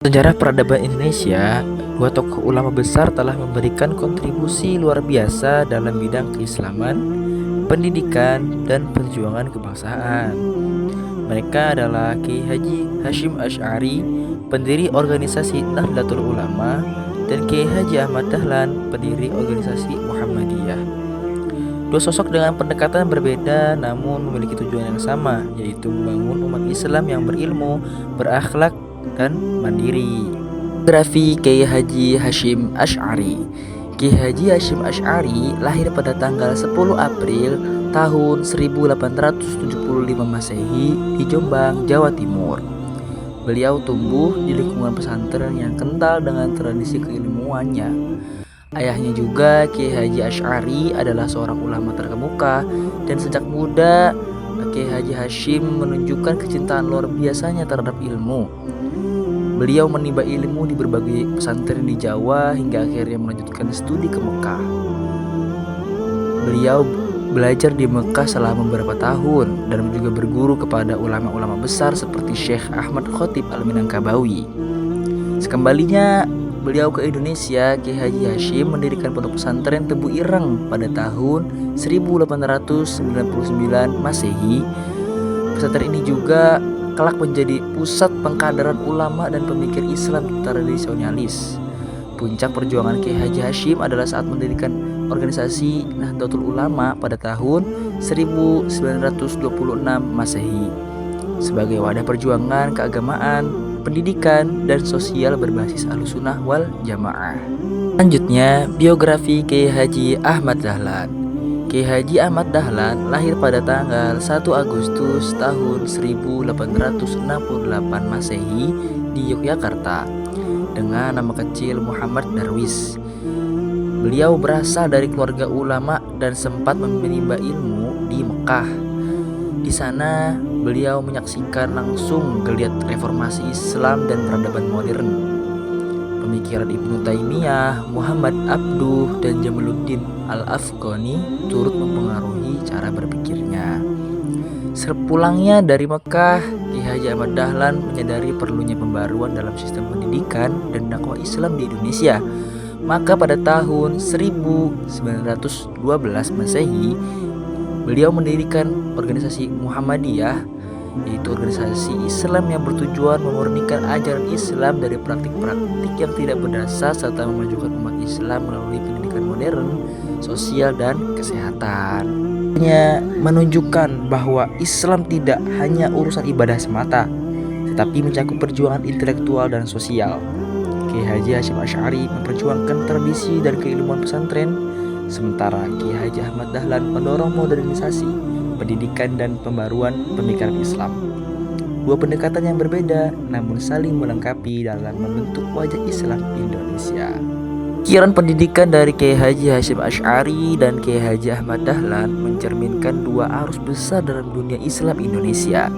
Sejarah peradaban Indonesia, dua tokoh ulama besar telah memberikan kontribusi luar biasa dalam bidang keislaman, pendidikan, dan perjuangan kebangsaan. Mereka adalah Kiai Haji Hashim Asy'ari, pendiri organisasi Nahdlatul Ulama, dan Kiai Haji Ahmad Dahlan, pendiri organisasi Muhammadiyah. Dua sosok dengan pendekatan berbeda namun memiliki tujuan yang sama, yaitu membangun umat Islam yang berilmu, berakhlak, dan mandiri. Biografi Kiai Haji Hashim Asy'ari. Kiai Haji Hashim Asy'ari lahir pada tanggal 10 April tahun 1875 Masehi di Jombang, Jawa Timur. Beliau tumbuh di lingkungan pesantren yang kental dengan tradisi keilmuannya. Ayahnya juga, Kiai Haji Asy'ari, adalah seorang ulama terkemuka, dan sejak muda Kiai Haji Hashim menunjukkan kecintaan luar biasanya terhadap ilmu. Beliau menimba ilmu di berbagai pesantren di Jawa hingga akhirnya melanjutkan studi ke Mekah. Beliau belajar di Mekah selama beberapa tahun dan juga berguru kepada ulama-ulama besar seperti Syekh Ahmad Khatib Al-Minangkabawi. Sekembalinya beliau ke Indonesia, Kiai Haji Hashim mendirikan pondok pesantren Tebu Ireng pada tahun 1899 Masehi. Pesantren ini juga kelak menjadi pusat pengkaderan ulama dan pemikir Islam tradisionalis. Puncak perjuangan Kiai Haji Hashim adalah saat mendirikan organisasi Nahdlatul Ulama pada tahun 1926 Masehi sebagai wadah perjuangan keagamaan, pendidikan, dan sosial berbasis Ahlussunnah wal Jamaah. Selanjutnya, biografi Kiai Haji Ahmad Dahlan. Kiai Haji Ahmad Dahlan lahir pada tanggal 1 Agustus tahun 1868 Masehi di Yogyakarta dengan nama kecil Muhammad Darwis. Beliau berasal dari keluarga ulama dan sempat menimba ilmu di Mekah. Di sana beliau menyaksikan langsung geliat reformasi Islam dan peradaban modern. Pemikiran Ibnu Taimiyah, Muhammad Abduh, dan Jamaluddin Al-Afghani turut mempengaruhi cara berpikirnya. Sepulangnya dari Mekah, Kiai Haji Ahmad Dahlan menyadari perlunya pembaruan dalam sistem pendidikan dan dakwah Islam di Indonesia. Maka pada tahun 1912 Masehi, beliau mendirikan organisasi Muhammadiyah, yaitu organisasi Islam yang bertujuan memurnikan ajaran Islam dari praktik-praktik yang tidak berdasar serta memajukan umat Islam melalui pendidikan modern, sosial, dan kesehatan. Menunjukkan bahwa Islam tidak hanya urusan ibadah semata, tetapi mencakup perjuangan intelektual dan sosial. Kiai Haji Hashim Asy'ari memperjuangkan tradisi dan keilmuan pesantren, sementara Kiai Haji Ahmad Dahlan mendorong modernisasi, pendidikan, dan pembaruan pemikiran Islam. Dua pendekatan yang berbeda namun saling melengkapi dalam membentuk wajah Islam Indonesia. Pikiran pendidikan dari Kiai Haji Hashim Asy'ari dan Kiai Haji Ahmad Dahlan mencerminkan dua arus besar dalam dunia Islam Indonesia,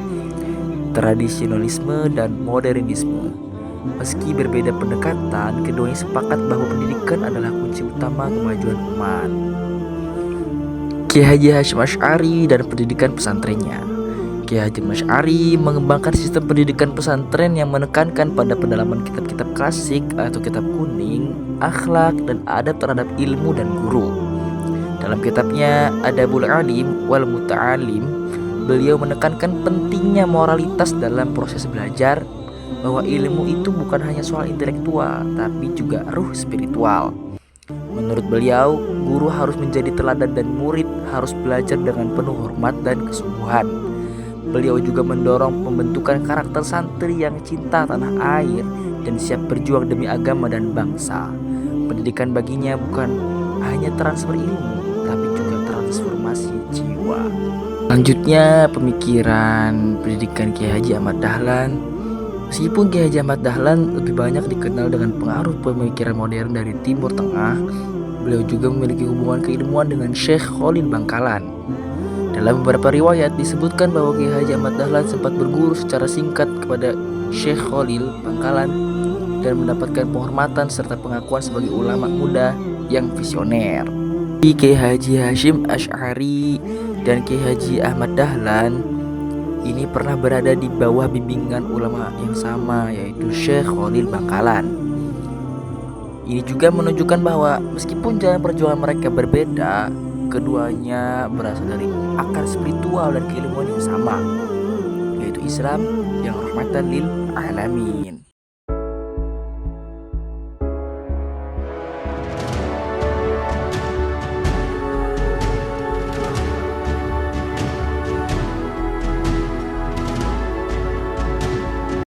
tradisionalisme dan modernisme. Meski berbeda pendekatan, keduanya sepakat bahwa pendidikan adalah kunci utama kemajuan umat. Kiai Haji Hashim Asy'ari dan pendidikan pesantrennya. Kiai Haji Asy'ari mengembangkan sistem pendidikan pesantren yang menekankan pada pendalaman kitab-kitab klasik atau kitab kuning, akhlak, dan adab terhadap ilmu dan guru. Dalam kitabnya Adabul Alim wal Muta'alim, beliau menekankan pentingnya moralitas dalam proses belajar, bahwa ilmu itu bukan hanya soal intelektual, tapi juga ruh spiritual. Menurut beliau, guru harus menjadi teladan dan murid harus belajar dengan penuh hormat dan kesungguhan. Beliau juga mendorong pembentukan karakter santri yang cinta tanah air dan siap berjuang demi agama dan bangsa. Pendidikan baginya bukan hanya transfer ilmu, tapi juga transformasi jiwa. Selanjutnya, pemikiran pendidikan Kiai Haji Ahmad Dahlan. Meskipun Kiai Haji Ahmad Dahlan lebih banyak dikenal dengan pengaruh pemikiran modern dari Timur Tengah, beliau juga memiliki hubungan keilmuan dengan Syekh Khalil Bangkalan. Dalam beberapa riwayat disebutkan bahwa Kiai Haji Ahmad Dahlan sempat berguru secara singkat kepada Syekh Khalil Bangkalan dan mendapatkan penghormatan serta pengakuan sebagai ulama muda yang visioner. Kiai Haji Hashim Asy'ari dan Kiai Haji Ahmad Dahlan ini pernah berada di bawah bimbingan ulama yang sama, yaitu Syekh Khalil Bangkalan. Ini juga menunjukkan bahwa meskipun jalan perjuangan mereka berbeda, keduanya berasal dari akar spiritual dan keilmuan yang sama, yaitu Islam yang rahmatan lil alamin.